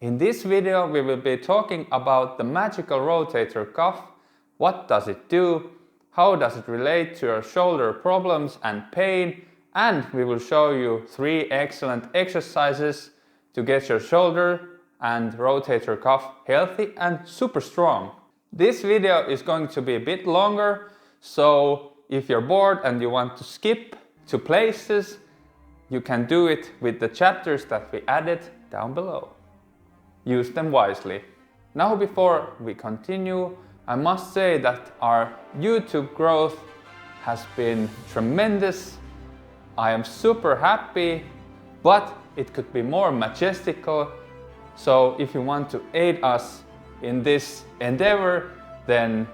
In this video we will be talking about the magical rotator cuff. What does it do? How does it relate to your shoulder problems and pain? And we will show you 3 excellent exercises to get your shoulder and rotator cuff healthy and super strong. This video is going to be a bit longer, so if you're bored and you want to skip to places, you can do it with the chapters that we added down below. Use them wisely. Now, before we continue, I must say that our YouTube growth has been tremendous. I am super happy, but it could be more majestical. So if you want to aid us in this endeavor, then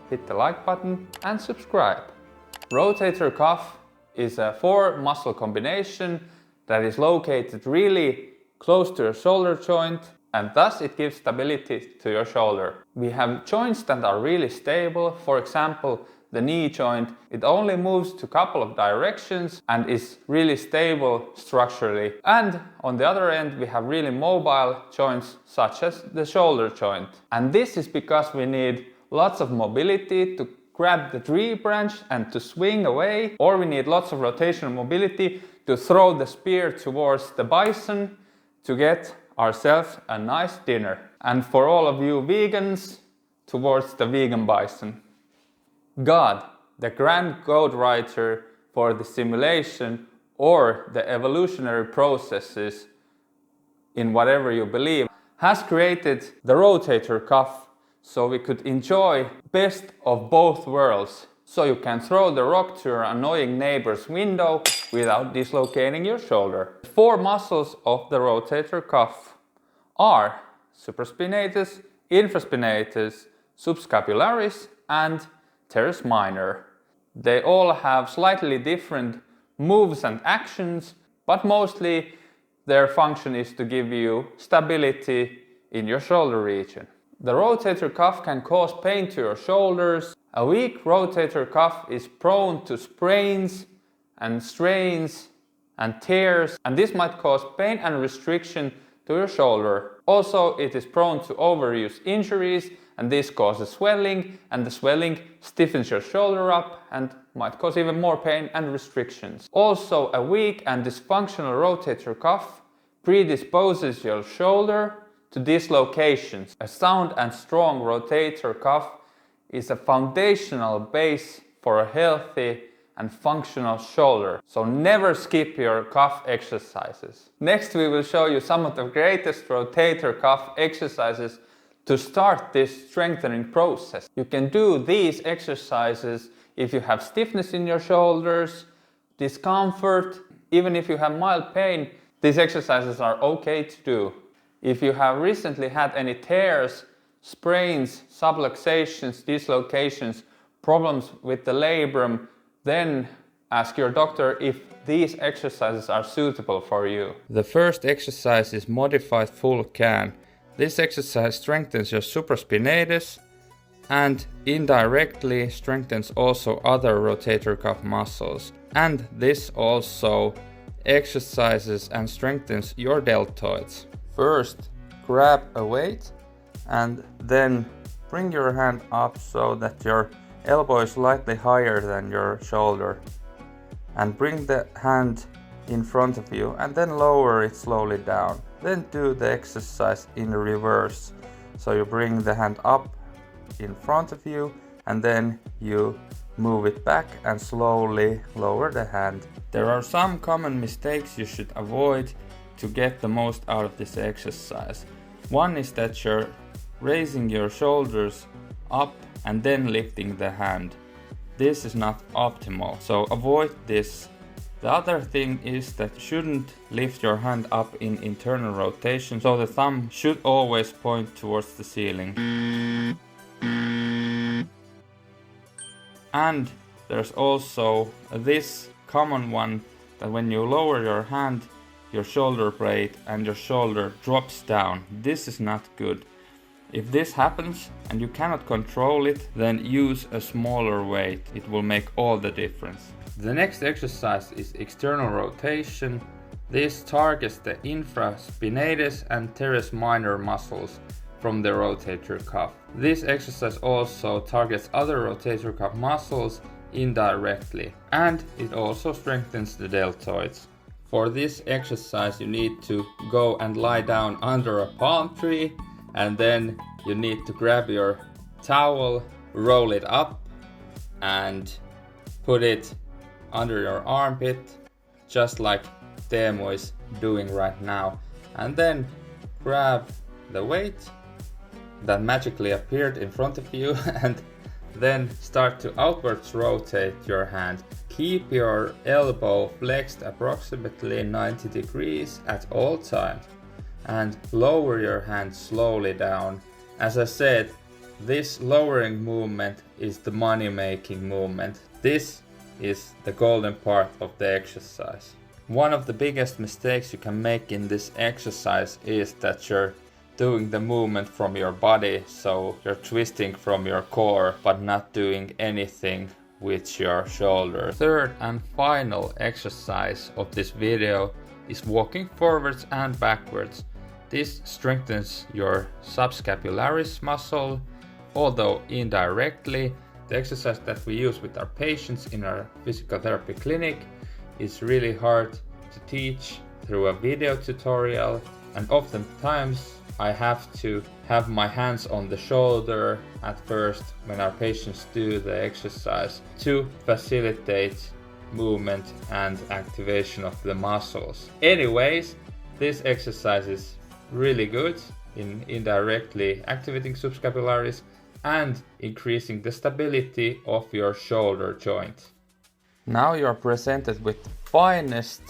hit the like button and subscribe. Rotator cuff is a 4 muscle combination that is located really close to your shoulder joint, and thus it gives stability to your shoulder. We have joints that are really stable. For example, the knee joint, it only moves to a couple of directions and is really stable structurally. And on the other end, we have really mobile joints such as the shoulder joint. And this is because we need lots of mobility to grab the tree branch and to swing away, or we need lots of rotational mobility to throw the spear towards the bison to get ourselves a nice dinner. And for all of you vegans, towards the vegan bison. God, the grand code writer for the simulation or the evolutionary processes in whatever you believe, has created the rotator cuff so we could enjoy best of both worlds. So you can throw the rock to your annoying neighbor's window without dislocating your shoulder. The 4 muscles of the rotator cuff are supraspinatus, infraspinatus, subscapularis and teres minor. They all have slightly different moves and actions, but mostly their function is to give you stability in your shoulder region. The rotator cuff can cause pain to your shoulders. A weak rotator cuff is prone to sprains and strains and tears, and this might cause pain and restriction to your shoulder. Also, it is prone to overuse injuries, and this causes swelling, and the swelling stiffens your shoulder up and might cause even more pain and restrictions. Also, a weak and dysfunctional rotator cuff predisposes your shoulder to dislocations. A sound and strong rotator cuff is a foundational base for a healthy and functional shoulder. So never skip your cuff exercises. Next, we will show you some of the greatest rotator cuff exercises to start this strengthening process. You can do these exercises if you have stiffness in your shoulders, discomfort, even if you have mild pain. These exercises are okay to do. If you have recently had any tears, sprains, subluxations, dislocations, problems with the labrum, then ask your doctor if these exercises are suitable for you. The first exercise is modified full can. This exercise strengthens your supraspinatus and indirectly strengthens also other rotator cuff muscles. And this also exercises and strengthens your deltoids. First, grab a weight and then bring your hand up so that your elbow is slightly higher than your shoulder. And bring the hand in front of you and then lower it slowly down. Then do the exercise in reverse. So you bring the hand up in front of you and then you move it back and slowly lower the hand. There are some common mistakes you should avoid to get the most out of this exercise. One is that you're raising your shoulders up and then lifting the hand. This is not optimal, so avoid this. The other thing is that you shouldn't lift your hand up in internal rotation, so the thumb should always point towards the ceiling. And there's also this common one, that when you lower your hand, your shoulder blade and your shoulder drops down. This is not good. If this happens and you cannot control it, then use a smaller weight. It will make all the difference. The next exercise is external rotation. This targets the infraspinatus and teres minor muscles from the rotator cuff. This exercise also targets other rotator cuff muscles indirectly, and it also strengthens the deltoids. For this exercise you need to go and lie down under a palm tree, and then you need to grab your towel, roll it up and put it under your armpit, just like Teemu is doing right now, and then grab the weight that magically appeared in front of you and then start to outwards rotate your hand. Keep your elbow flexed approximately 90 degrees at all times and lower your hand slowly down. As I said, this lowering movement is the money making movement. This is the golden part of the exercise. One of the biggest mistakes you can make in this exercise is that you're doing the movement from your body, so you're twisting from your core but not doing anything with your shoulder. Third and final exercise of this video is walking forwards and backwards. This strengthens your subscapularis muscle, although indirectly. The exercise that we use with our patients in our physical therapy clinic is really hard to teach through a video tutorial, and oftentimes I have to have my hands on the shoulder at first when our patients do the exercise to facilitate movement and activation of the muscles. Anyways, this exercise is really good in indirectly activating subscapularis and increasing the stability of your shoulder joint. Now you are presented with the finest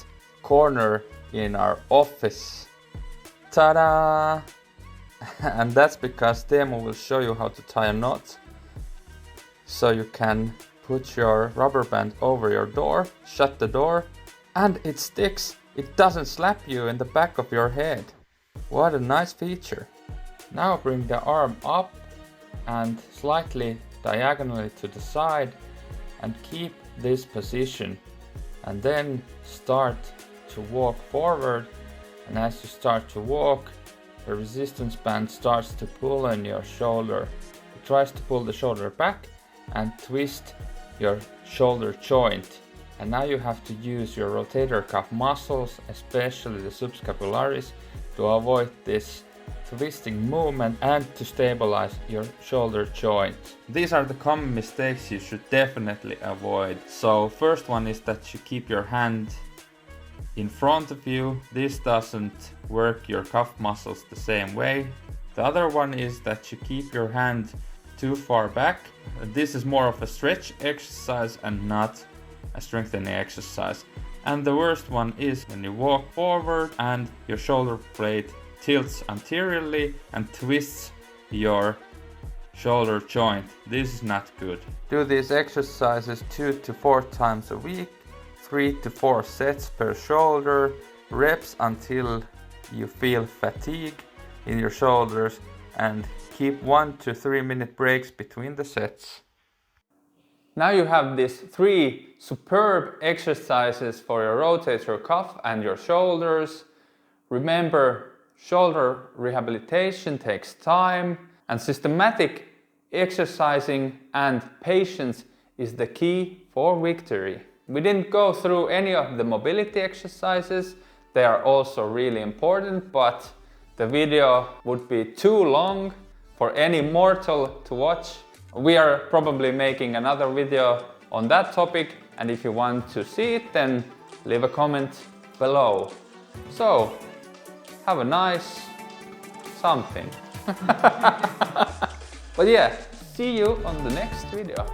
corner in our office. Ta-da! And that's because Teemu will show you how to tie a knot. So you can put your rubber band over your door, shut the door, and it sticks. It doesn't slap you in the back of your head. What a nice feature. Now bring the arm up and slightly diagonally to the side and keep this position, and then start to walk forward. And as you start to walk, the resistance band starts to pull on your shoulder. It tries to pull the shoulder back and twist your shoulder joint. And now you have to use your rotator cuff muscles, especially the subscapularis, to avoid this twisting movement and to stabilize your shoulder joint. These are the common mistakes you should definitely avoid. So first one is that you keep your hand in front of you. This doesn't work your cuff muscles the same way. The other one is that you keep your hand too far back. This is more of a stretch exercise and not a strengthening exercise. And the worst one is when you walk forward and your shoulder blade tilts anteriorly and twists your shoulder joint. This is not good. Do these exercises 2 to 4 times a week, 3 to 4 sets per shoulder, reps until you feel fatigue in your shoulders, and keep 1 to 3 minute breaks between the sets. Now you have these 3 superb exercises for your rotator cuff and your shoulders. Remember, shoulder rehabilitation takes time, and systematic exercising and patience is the key for victory. We didn't go through any of the mobility exercises. They are also really important, but the video would be too long for any mortal to watch. We are probably making another video on that topic, and if you want to see it, then leave a comment below. So, have a nice something. But yeah, see you on the next video.